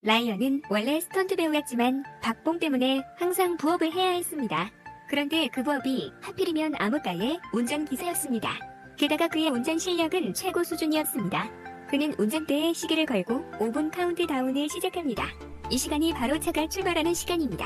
라이언은 원래 스턴트 배우였지만 박봉 때문에 항상 부업을 해야 했습니다. 그런데 그 부업이 하필이면 암흑가의 운전기사였습니다. 게다가 그의 운전 실력은 최고 수준이었습니다. 그는 운전대에 시계를 걸고 5분 카운트다운을 시작합니다. 이 시간이 바로 차가 출발하는 시간입니다.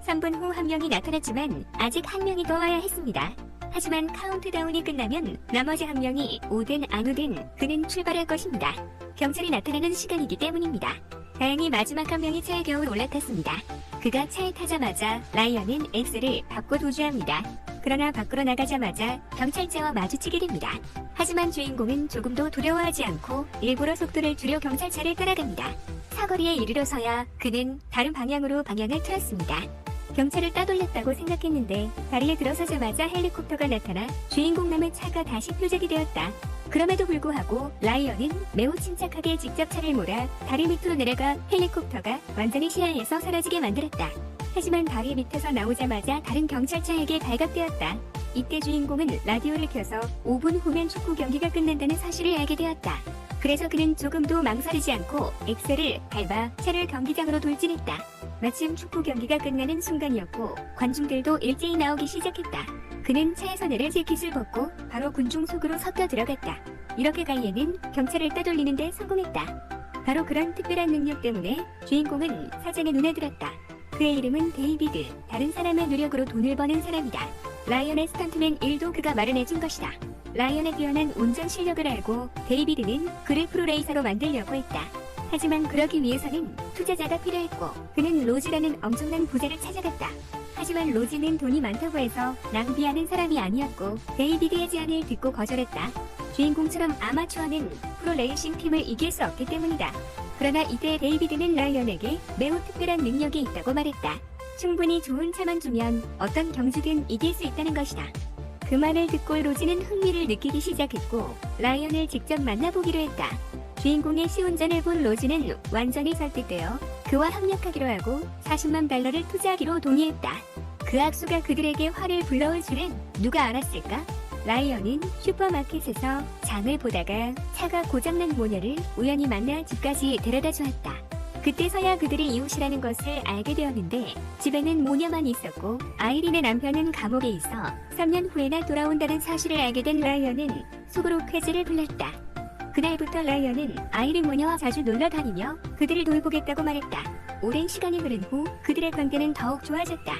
3분 후 한 명이 나타났지만 아직 한 명이 더 와야 했습니다. 하지만 카운트다운이 끝나면 나머지 한 명이 오든 안 오든 그는 출발할 것입니다. 경찰이 나타나는 시간이기 때문입니다. 다행히 마지막 한 명이 차에 겨우 올라탔습니다. 그가 차에 타자마자 라이언은 엑셀을 밟고 도주합니다. 그러나 밖으로 나가자마자 경찰차와 마주치게 됩니다. 하지만 주인공은 조금도 두려워하지 않고 일부러 속도를 줄여 경찰차를 따라갑니다. 사거리에 이르러서야 그는 다른 방향으로 방향을 틀었습니다. 경찰을 따돌렸다고 생각했는데 다리에 들어서자마자 헬리콥터가 나타나 주인공 남의 차가 다시 표적이 되었다. 그럼에도 불구하고 라이언은 매우 침착하게 직접 차를 몰아 다리 밑으로 내려가 헬리콥터가 완전히 시야에서 사라지게 만들었다. 하지만 다리 밑에서 나오자마자 다른 경찰차에게 발각되었다. 이때 주인공은 라디오를 켜서 5분 후면 축구 경기가 끝난다는 사실을 알게 되었다. 그래서 그는 조금도 망설이지 않고 엑셀을 밟아 차를 경기장으로 돌진했다. 마침 축구 경기가 끝나는 순간이었고 관중들도 일제히 나오기 시작했다. 그는 차에서 내려 재킷을 벗고 바로 군중 속으로 섞여 들어갔다. 이렇게 가이에는 경찰을 따돌리는 데 성공했다. 바로 그런 특별한 능력 때문에 주인공은 사장의 눈에 들었다. 그의 이름은 데이비드, 다른 사람의 노력으로 돈을 버는 사람이다. 라이언의 스턴트맨 일도 그가 마련해준 것이다. 라이언의 뛰어난 운전 실력을 알고 데이비드는 그를 프로레이서로 만들려고 했다. 하지만 그러기 위해서는 투자자가 필요했고 그는 로즈라는 엄청난 부자를 찾아갔다. 하지만 로즈는 돈이 많다고 해서 낭비하는 사람이 아니었고 데이비드의 제안을 듣고 거절했다. 주인공처럼 아마추어는 프로레이싱 팀을 이길 수 없기 때문이다. 그러나 이때 데이비드는 라이언에게 매우 특별한 능력이 있다고 말했다. 충분히 좋은 차만 주면 어떤 경주든 이길 수 있다는 것이다. 그 말을 듣고 로즈는 흥미를 느끼기 시작했고 라이언을 직접 만나보기로 했다. 주인공의 시운전을 본 로즈는 완전히 설득되어 그와 협력하기로 하고 $400,000를 투자하기로 동의했다. 그 악수가 그들에게 화를 불러올 줄은 누가 알았을까? 라이언은 슈퍼마켓에서 장을 보다가 차가 고장난 모녀를 우연히 만나 집까지 데려다 주었다. 그때서야 그들이 이웃이라는 것을 알게 되었는데 집에는 모녀만 있었고 아이린의 남편은 감옥에 있어 3년 후에나 돌아온다는 사실을 알게 된 라이언은 속으로 쾌재를 불렀다. 그날부터 라이언은 아이린 모녀와 자주 놀러 다니며 그들을 돌보겠다고 말했다. 오랜 시간이 흐른 후 그들의 관계는 더욱 좋아졌다.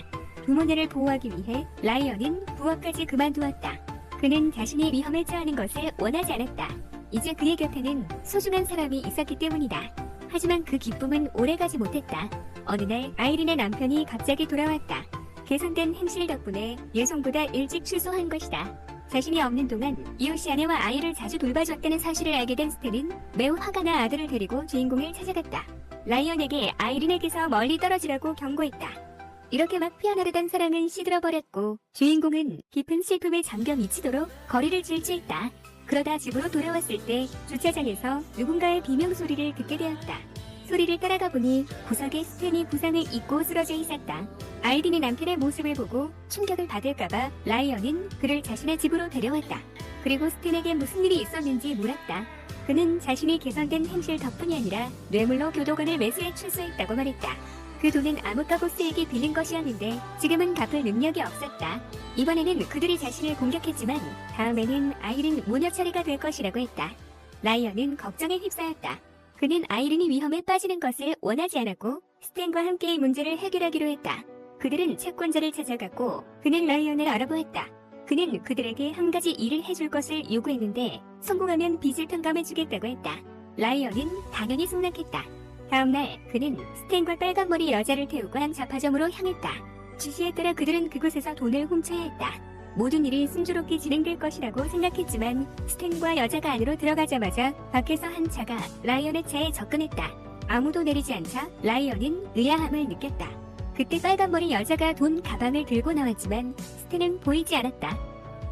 두 모녀를 보호하기 위해 라이언은 부업까지 그만두었다. 그는 자신이 위험에 처하는 것을 원하지 않았다. 이제 그의 곁에는 소중한 사람이 있었기 때문이다. 하지만 그 기쁨은 오래가지 못했다. 어느 날 아이린의 남편이 갑자기 돌아왔다. 개선된 행실 덕분에 예상보다 일찍 출소한 것이다. 자신이 없는 동안 이웃이 아내와 아이를 자주 돌봐줬다는 사실을 알게 된 스탠은 매우 화가 나 아들을 데리고 주인공을 찾아갔다. 라이언에게 아이린에게서 멀리 떨어지라고 경고했다. 이렇게 막 피어나르던 사랑은 시들어버렸고 주인공은 깊은 슬픔에 잠겨 미치도록 거리를 질주했다. 그러다 집으로 돌아왔을 때 주차장에서 누군가의 비명소리를 듣게 되었다. 소리를 따라가 보니 구석에 스탠이 부상을 입고 쓰러져 있었다. 아이린의 남편의 모습을 보고 충격을 받을까봐 라이언은 그를 자신의 집으로 데려왔다. 그리고 스탠에게 무슨 일이 있었는지 물었다. 그는 자신이 개선된 행실 덕분이 아니라 뇌물로 교도관을 매수해 출소했다고 말했다. 그 돈은 암흑가 보스에게 빌린 것이었는데 지금은 갚을 능력이 없었다. 이번에는 그들이 자신을 공격했지만 다음에는 아이린 모녀 차례가 될 것이라고 했다. 라이언은 걱정에 휩싸였다. 그는 아이린이 위험에 빠지는 것을 원하지 않았고 스탠과 함께 이 문제를 해결하기로 했다. 그들은 채권자를 찾아갔고 그는 라이언을 알아보았다. 그는 그들에게 한 가지 일을 해줄 것을 요구했는데 성공하면 빚을 탕감해주겠다고 했다. 라이언은 당연히 승낙했다. 다음날 그는 스탠과 빨간머리 여자를 태우고 한 잡화점으로 향했다. 지시에 따라 그들은 그곳에서 돈을 훔쳐야 했다. 모든 일이 순조롭게 진행될 것이라고 생각했지만 스탠과 여자가 안으로 들어가자마자 밖에서 한 차가 라이언의 차에 접근했다. 아무도 내리지 않자 라이언은 의아함을 느꼈다. 그때 빨간머리 여자가 돈 가방을 들고 나왔지만 스탠은 보이지 않았다.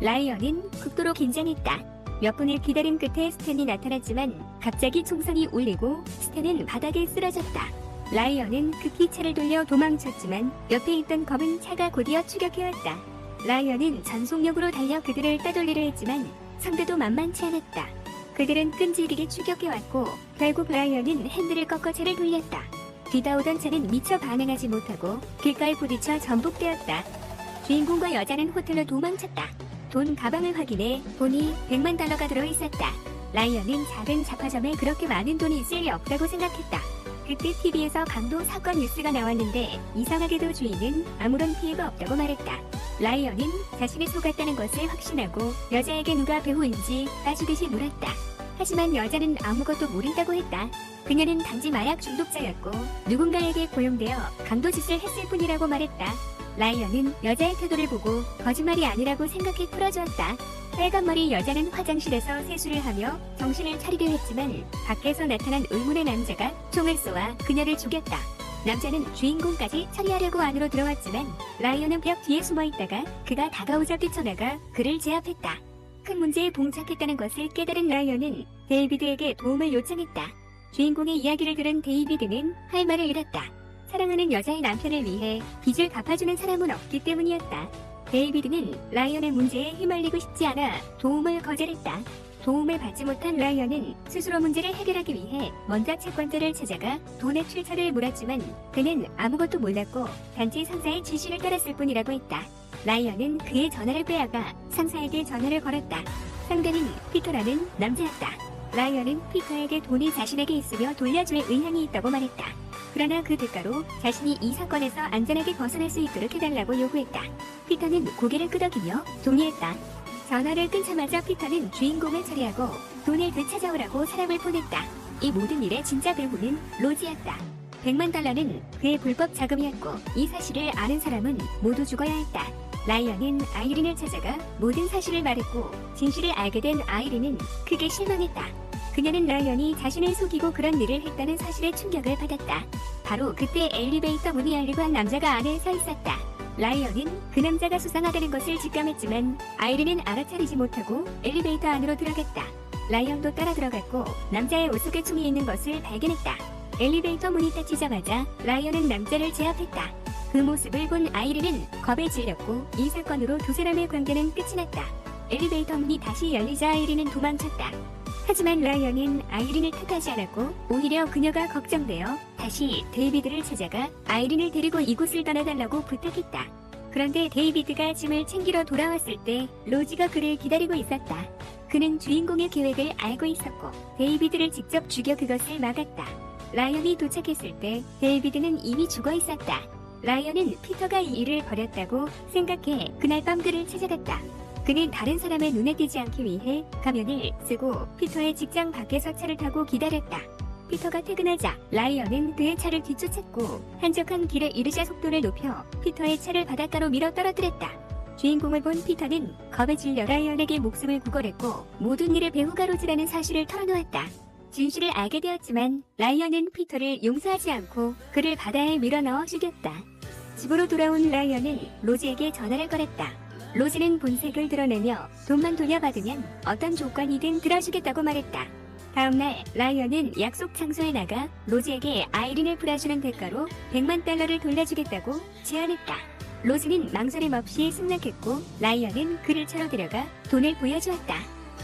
라이언은 극도로 긴장했다. 몇 분을 기다린 끝에 스탠이 나타났지만 갑자기 총성이 울리고 스탠은 바닥에 쓰러졌다. 라이언은 급히 차를 돌려 도망쳤지만 옆에 있던 검은 차가 곧이어 추격해왔다. 라이언은 전속력으로 달려 그들을 따돌리려 했지만 상대도 만만치 않았다. 그들은 끈질기게 추격해왔고 결국 라이언은 핸들을 꺾어 차를 돌렸다. 뒤따오던 차는 미처 반응하지 못하고 길가에 부딪혀 전복되었다. 주인공과 여자는 호텔로 도망쳤다. 돈 가방을 확인해 보니 100만 달러가 들어있었다. 라이언은 작은 잡화점에 그렇게 많은 돈이 있을 리 없다고 생각했다. 그때 TV에서 강도 사건 뉴스가 나왔는데 이상하게도 주인은 아무런 피해가 없다고 말했다. 라이언은 자신이 속았다는 것을 확신하고 여자에게 누가 배우인지 따지듯이 물었다. 하지만 여자는 아무것도 모른다고 했다. 그녀는 단지 마약 중독자였고 누군가에게 고용되어 강도짓을 했을 뿐이라고 말했다. 라이언은 여자의 태도를 보고 거짓말이 아니라고 생각해 풀어주었다. 빨간 머리 여자는 화장실에서 세수를 하며 정신을 차리려 했지만 밖에서 나타난 의문의 남자가 총을 쏘아 그녀를 죽였다. 남자는 주인공까지 처리하려고 안으로 들어왔지만 라이언은 벽 뒤에 숨어있다가 그가 다가오자 뛰쳐나가 그를 제압했다. 큰 문제에 봉착했다는 것을 깨달은 라이언은 데이비드에게 도움을 요청했다. 주인공의 이야기를 들은 데이비드는 할 말을 잃었다. 사랑하는 여자의 남편을 위해 빚을 갚아주는 사람은 없기 때문이었다. 데이비드는 라이언의 문제에 휘말리고 싶지 않아 도움을 거절했다. 도움을 받지 못한 라이언은 스스로 문제를 해결하기 위해 먼저 채권자를 찾아가 돈의 출처를 물었지만 그는 아무것도 몰랐고 단지 상사의 지시를 따랐을 뿐이라고 했다. 라이언은 그의 전화를 빼앗아 상사에게 전화를 걸었다. 상대는 피터라는 남자였다. 라이언은 피터에게 돈이 자신에게 있으며 돌려줄 의향이 있다고 말했다. 그러나 그 대가로 자신이 이 사건에서 안전하게 벗어날 수 있도록 해달라고 요구했다. 피터는 고개를 끄덕이며 동의했다. 전화를 끊자마자 피터는 주인공을 처리하고 돈을 되찾아오라고 사람을 보냈다. 이 모든 일의 진짜 배우는 로지였다. 100만 달러는 그의 불법 자금이었고 이 사실을 아는 사람은 모두 죽어야 했다. 라이언은 아이린을 찾아가 모든 사실을 말했고 진실을 알게 된 아이린은 크게 실망했다. 그녀는 라이언이 자신을 속이고 그런 일을 했다는 사실에 충격을 받았다. 바로 그때 엘리베이터 문이 열리고 한 남자가 안에 서 있었다. 라이언은 그 남자가 수상하다는 것을 직감했지만 아이린은 알아차리지 못하고 엘리베이터 안으로 들어갔다. 라이언도 따라 들어갔고 남자의 옷 속에 총이 있는 것을 발견했다. 엘리베이터 문이 닫히자마자 라이언은 남자를 제압했다. 그 모습을 본 아이린은 겁에 질렸고 이 사건으로 두 사람의 관계는 끝이 났다. 엘리베이터 문이 다시 열리자 아이린은 도망쳤다. 하지만 라이언은 아이린을 탓하지 않았고 오히려 그녀가 걱정되어 다시 데이비드를 찾아가 아이린을 데리고 이곳을 떠나달라고 부탁했다. 그런데 데이비드가 짐을 챙기러 돌아왔을 때 로지가 그를 기다리고 있었다. 그는 주인공의 계획을 알고 있었고 데이비드를 직접 죽여 그것을 막았다. 라이언이 도착했을 때 데이비드는 이미 죽어 있었다. 라이언은 피터가 이 일을 벌였다고 생각해 그날 밤 그를 찾아갔다. 그는 다른 사람의 눈에 띄지 않기 위해 가면을 쓰고 피터의 직장 밖에서 차를 타고 기다렸다. 피터가 퇴근하자 라이언은 그의 차를 뒤쫓았고 한적한 길에 이르자 속도를 높여 피터의 차를 바닷가로 밀어 떨어뜨렸다. 주인공을 본 피터는 겁에 질려 라이언에게 목숨을 구걸했고 모든 일을 배우가 로즈라는 사실을 털어놓았다. 진실을 알게 되었지만 라이언은 피터를 용서하지 않고 그를 바다에 밀어넣어 죽였다. 집으로 돌아온 라이언은 로즈에게 전화를 걸었다. 로즈는 본색을 드러내며 돈만 돌려받으면 어떤 조건이든 들어주겠다고 말했다. 다음날 라이언은 약속 장소에 나가 로즈에게 아이린을 풀어주는 대가로 100만 달러를 돌려주겠다고 제안했다. 로즈는 망설임 없이 승낙했고 라이언은 그를 차로 데려가 돈을 보여주었다.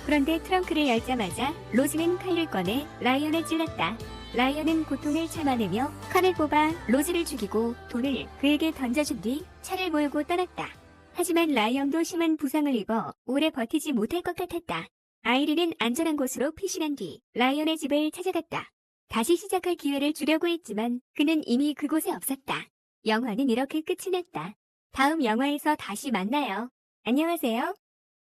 그런데 트렁크를 열자마자 로즈는 칼을 꺼내 라이언을 찔렀다. 라이언은 고통을 참아내며 칼을 뽑아 로즈를 죽이고 돈을 그에게 던져준 뒤 차를 몰고 떠났다. 하지만 라이언도 심한 부상을 입어 오래 버티지 못할 것 같았다. 아이린은 안전한 곳으로 피신한 뒤 라이언의 집을 찾아갔다. 다시 시작할 기회를 주려고 했지만 그는 이미 그곳에 없었다. 영화는 이렇게 끝이 났다. 다음 영화에서 다시 만나요. 안녕하세요.